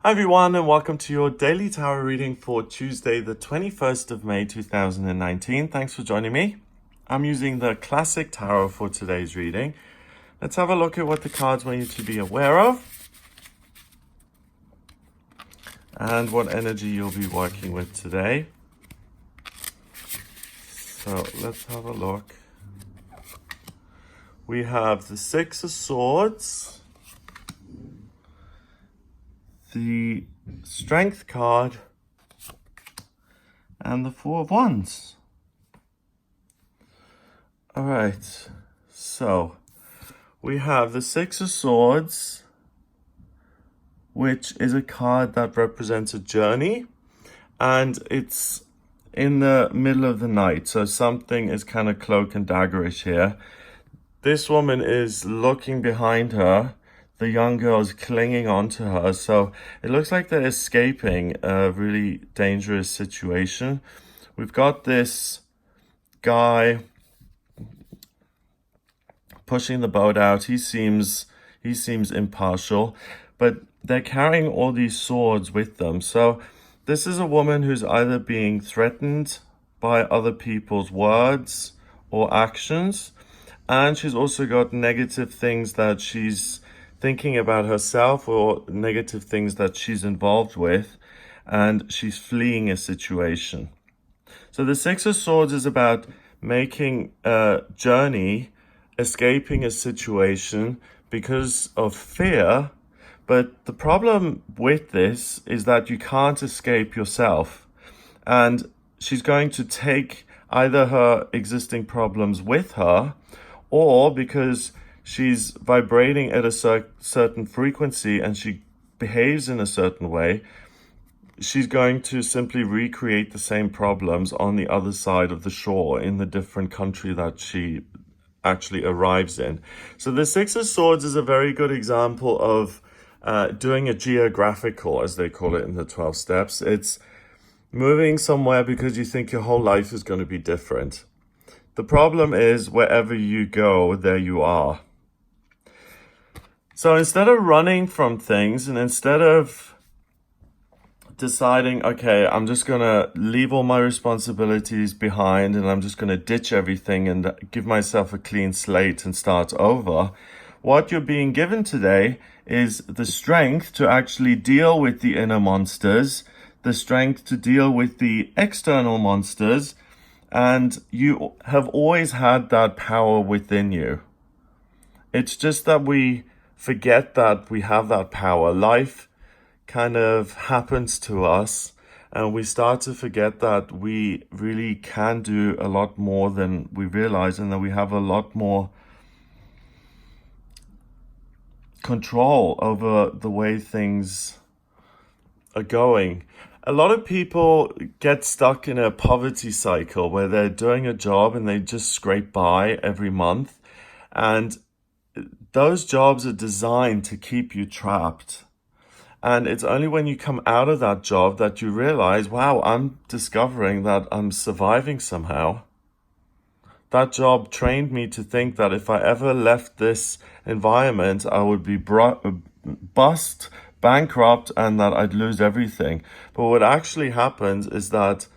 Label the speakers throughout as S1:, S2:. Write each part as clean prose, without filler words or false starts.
S1: Hi everyone, and welcome to your daily tarot reading for Tuesday, the 21st of May 2019. Thanks for joining me. I'm using the classic tarot for today's reading. Let's have a look at what the cards want you to be aware of and what energy you'll be working with today. So let's have a look. We have the Six of Swords, the Strength card, and the Four of Wands. All right, so we have the Six of Swords, which is a card that represents a journey, and it's in the middle of the night, so something is kind of cloak and daggerish here. This woman is looking behind her. The young girl is clinging onto her, so it looks like they're escaping a really dangerous situation. We've got this guy pushing the boat out. He seems impartial, but they're carrying all these swords with them. So this is a woman who's either being threatened by other people's words or actions, and she's also got negative things that she's thinking about herself or negative things that she's involved with, and she's fleeing a situation. So the Six of Swords is about making a journey, escaping a situation because of fear. But the problem with this is that you can't escape yourself. And she's going to take either her existing problems with her, or because she's vibrating at a certain frequency and she behaves in a certain way, she's going to simply recreate the same problems on the other side of the shore in the different country that she actually arrives in. So the Six of Swords is a very good example of doing a geographical, as they call it in the 12 steps. It's moving somewhere because you think your whole life is going to be different. The problem is wherever you go, there you are. So instead of running from things and instead of deciding, okay, I'm just going to leave all my responsibilities behind and I'm just going to ditch everything and give myself a clean slate and start over, what you're being given today is the strength to actually deal with the inner monsters, the strength to deal with the external monsters, and you have always had that power within you. It's just that we forget that we have that power. Life kind of happens to us and we start to forget that we really can do a lot more than we realize, and that we have a lot more control over the way things are going. A lot of people get stuck in a poverty cycle where they're doing a job and they just scrape by every month, and those jobs are designed to keep you trapped. And it's only when you come out of that job that you realize, wow, I'm discovering that I'm surviving somehow. That job trained me to think that if I ever left this environment, I would be bust, bankrupt, and that I'd lose everything. But what actually happens is that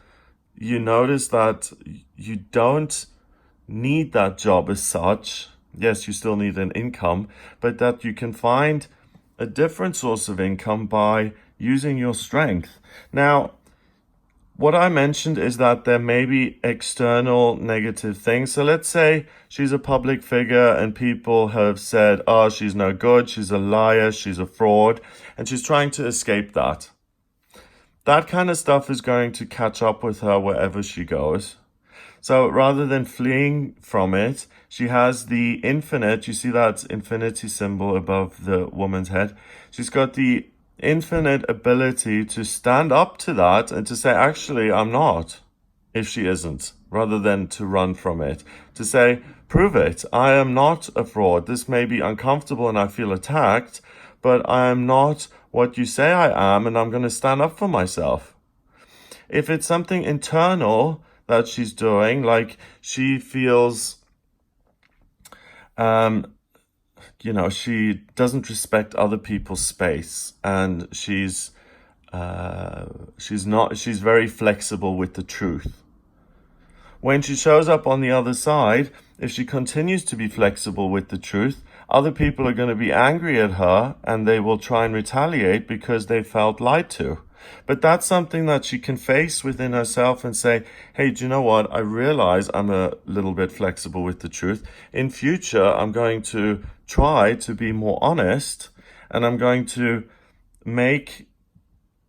S1: you notice that you don't need that job as such. Yes, you still need an income, but that you can find a different source of income by using your strength. Now, what I mentioned is that there may be external negative things. So let's say she's a public figure and people have said, oh, she's no good, she's a liar, she's a fraud, and she's trying to escape that. That kind of stuff is going to catch up with her wherever she goes. So rather than fleeing from it, she has the infinite. You see that infinity symbol above the woman's head. She's got the infinite ability to stand up to that and to say, actually, I'm not, if she isn't, rather than to run from it. To say, prove it. I am not a fraud. This may be uncomfortable and I feel attacked, but I am not what you say I am, and I'm going to stand up for myself. If it's something internal that she's doing, like she feels, she doesn't respect other people's space and she's she's very flexible with the truth. When she shows up on the other side, if she continues to be flexible with the truth, other people are going to be angry at her and they will try and retaliate because they felt lied to. But that's something that she can face within herself and say, hey, do you know what? I realize I'm a little bit flexible with the truth. In future, I'm going to try to be more honest, and I'm going to make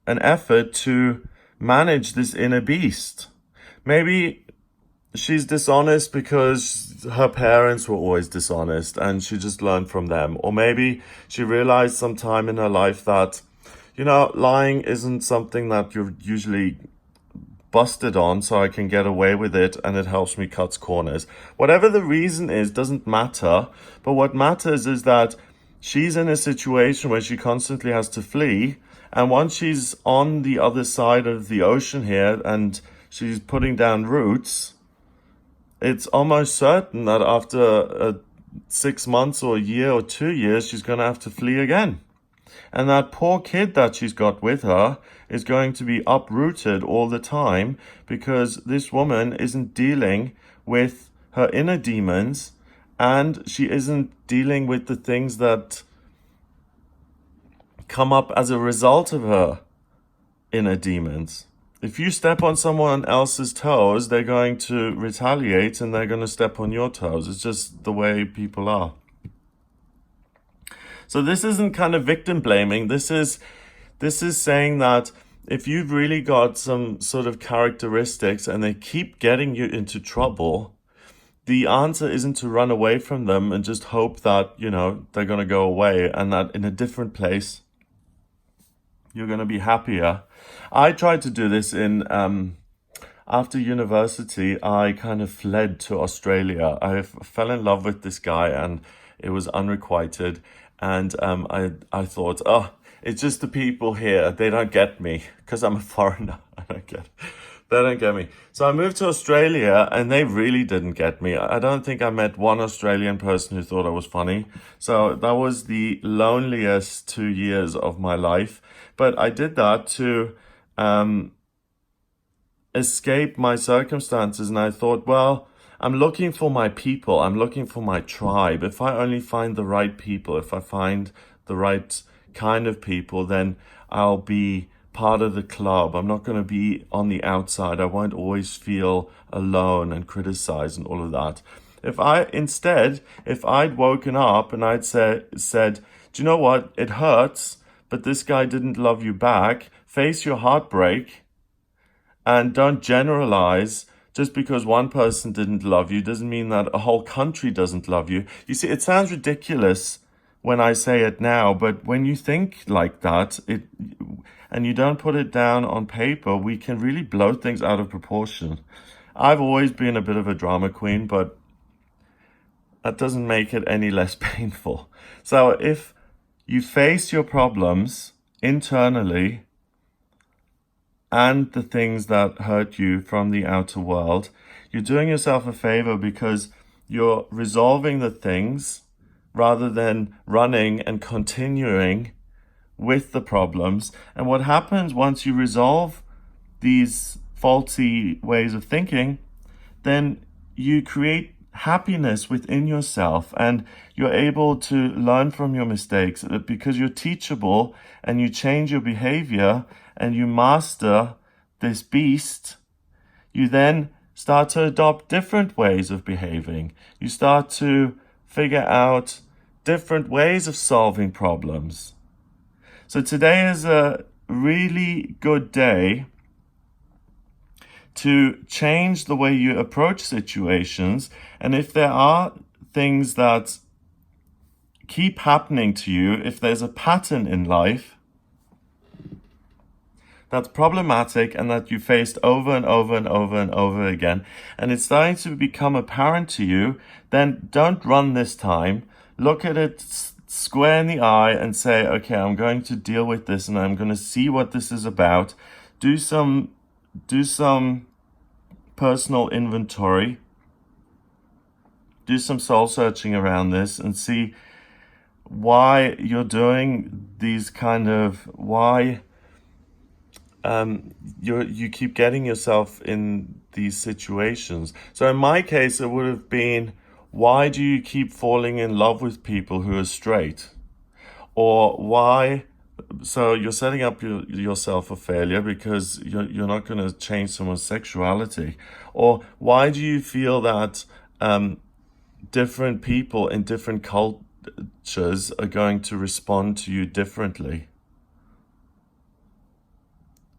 S1: an effort to manage this inner beast. Maybe she's dishonest because her parents were always dishonest and she just learned from them. Or maybe she realized sometime in her life that, lying isn't something that you're usually busted on, so I can get away with it and it helps me cut corners. Whatever the reason is doesn't matter, but what matters is that she's in a situation where she constantly has to flee, and once she's on the other side of the ocean here and she's putting down roots, it's almost certain that after 6 months or a year or 2 years, she's going to have to flee again. And that poor kid that she's got with her is going to be uprooted all the time because this woman isn't dealing with her inner demons, and she isn't dealing with the things that come up as a result of her inner demons. If you step on someone else's toes, they're going to retaliate and they're going to step on your toes. It's just the way people are. So this isn't kind of victim blaming. This is saying that if you've really got some sort of characteristics and they keep getting you into trouble, the answer isn't to run away from them and just hope that, they're going to go away and that in a different place, you're going to be happier. I tried to do this after university. I kind of fled to Australia. I fell in love with this guy and it was unrequited. And I thought, it's just the people here. They don't get me because I'm a foreigner. They don't get me. So I moved to Australia and they really didn't get me. I don't think I met one Australian person who thought I was funny. So that was the loneliest 2 years of my life. But I did that to escape my circumstances. And I thought, well, I'm looking for my people. I'm looking for my tribe. If I only find the right people, if I find the right kind of people, then I'll be part of the club. I'm not going to be on the outside. I won't always feel alone and criticized and all of that. If I'd woken up and I'd said, do you know what? It hurts, but this guy didn't love you back. Face your heartbreak and don't generalize. Just because one person didn't love you doesn't mean that a whole country doesn't love you. You see, it sounds ridiculous when I say it now, but when you think like that, and you don't put it down on paper, we can really blow things out of proportion. I've always been a bit of a drama queen, but that doesn't make it any less painful. So if you face your problems internally and the things that hurt you from the outer world, you're doing yourself a favor because you're resolving the things rather than running and continuing with the problems. And what happens once you resolve these faulty ways of thinking, then you create happiness within yourself and you're able to learn from your mistakes because you're teachable and you change your behavior and you master this beast. You then start to adopt different ways of behaving. You start to figure out different ways of solving problems. So today is a really good day to change the way you approach situations. And if there are things that keep happening to you, if there's a pattern in life that's problematic and that you faced over and over and over and over again, and it's starting to become apparent to you, then don't run this time. Look at it square in the eye and say, okay, I'm going to deal with this and I'm going to see what this is about. Do some personal inventory. Do some soul searching around this and see why you're doing these why you keep getting yourself in these situations. So in my case, it would have been, why do you keep falling in love with people who are straight? Or why? So you're setting up yourself for failure because you're not going to change someone's sexuality. Or why do you feel that different people in different cultures are going to respond to you differently?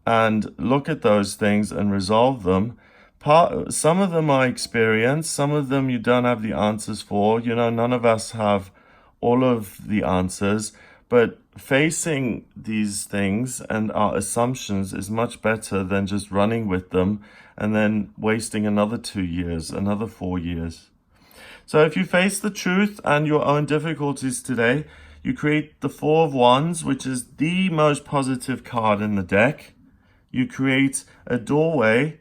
S1: And look at those things and resolve them. Some of them are experience, some of them you don't have the answers for. None of us have all of the answers, but facing these things and our assumptions is much better than just running with them and then wasting another 2 years, another 4 years. So if you face the truth and your own difficulties today, you create the Four of Wands, which is the most positive card in the deck. You create a doorway.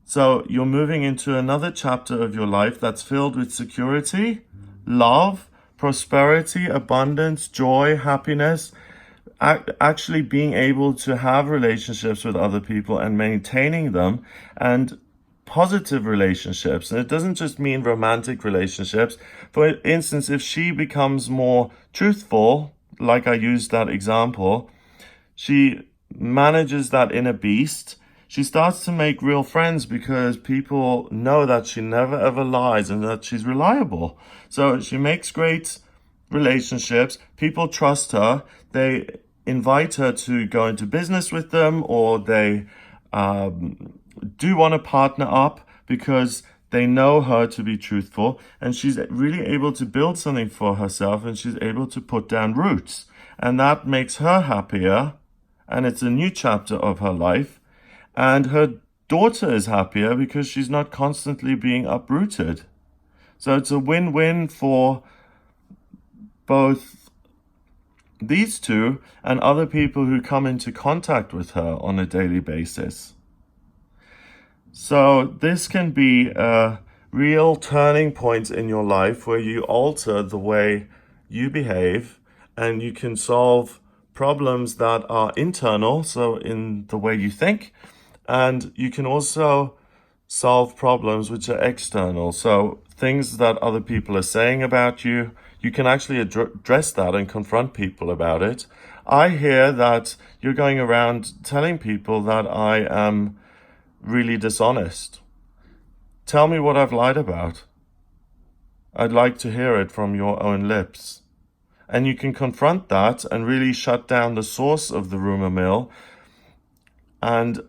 S1: So you're moving into another chapter of your life that's filled with security, love, prosperity, abundance, joy, happiness, actually being able to have relationships with other people and maintaining them, and positive relationships. And it doesn't just mean romantic relationships. For instance, if she becomes more truthful, like I used that example, she manages that inner beast. She starts to make real friends because people know that she never ever lies and that she's reliable. So she makes great relationships. People trust her. They invite her to go into business with them, or they do want to partner up because they know her to be truthful, and she's really able to build something for herself, and she's able to put down roots, and that makes her happier, and it's a new chapter of her life. And her daughter is happier because she's not constantly being uprooted. So it's a win-win for both these two and other people who come into contact with her on a daily basis. So this can be a real turning point in your life where you alter the way you behave, and you can solve problems that are internal, so in the way you think, and you can also solve problems which are external. So things that other people are saying about you, you can actually address that and confront people about it. I hear that you're going around telling people that I am really dishonest. Tell me what I've lied about. I'd like to hear it from your own lips. And you can confront that and really shut down the source of the rumor mill and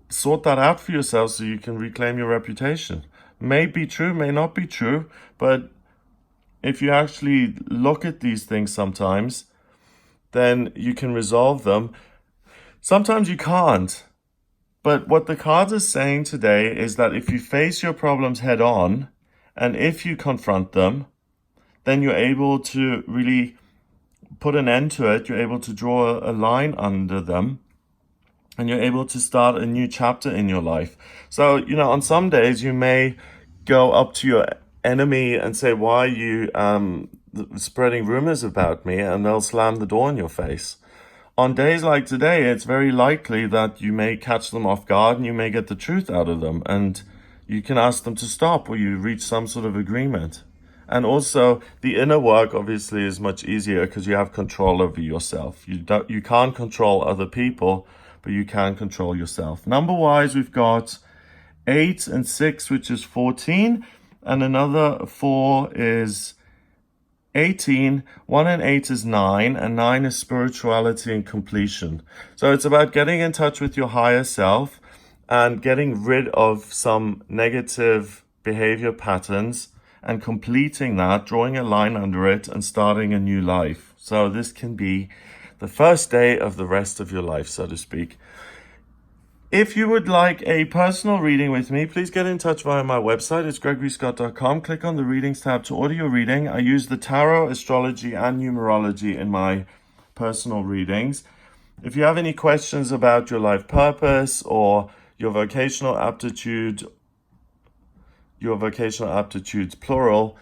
S1: sort that out for yourself so you can reclaim your reputation. May be true, may not be true, but if you actually look at these things sometimes, then you can resolve them. Sometimes you can't. But what the cards are saying today is that if you face your problems head on, and if you confront them, then you're able to really put an end to it. You're able to draw a line under them, and you're able to start a new chapter in your life. So, on some days you may go up to your enemy and say, why are you spreading rumors about me? And they'll slam the door in your face. On days like today, it's very likely that you may catch them off guard and you may get the truth out of them, and you can ask them to stop, or you reach some sort of agreement. And also, the inner work obviously is much easier because you have control over yourself. You can't control other people, but you can control yourself. Number-wise, we've got 8 and 6, which is 14, and another 4 is 18, 1 and 8 is 9, and 9 is spirituality and completion. So it's about getting in touch with your higher self and getting rid of some negative behavior patterns and completing that, drawing a line under it and starting a new life. So this can be the first day of the rest of your life, so to speak. If you would like a personal reading with me, please get in touch via my website. It's gregoryscott.com. Click on the readings tab to order your reading. I use the tarot, astrology, and numerology in my personal readings. If you have any questions about your life purpose or your vocational aptitudes plural,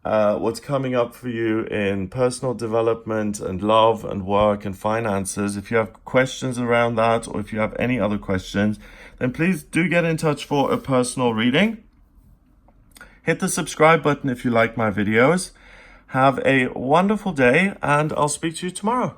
S1: what's coming up for you in personal development and love and work and finances. If you have questions around that, or if you have any other questions, then please do get in touch for a personal reading. Hit the subscribe button if you like my videos. Have a wonderful day, and I'll speak to you tomorrow.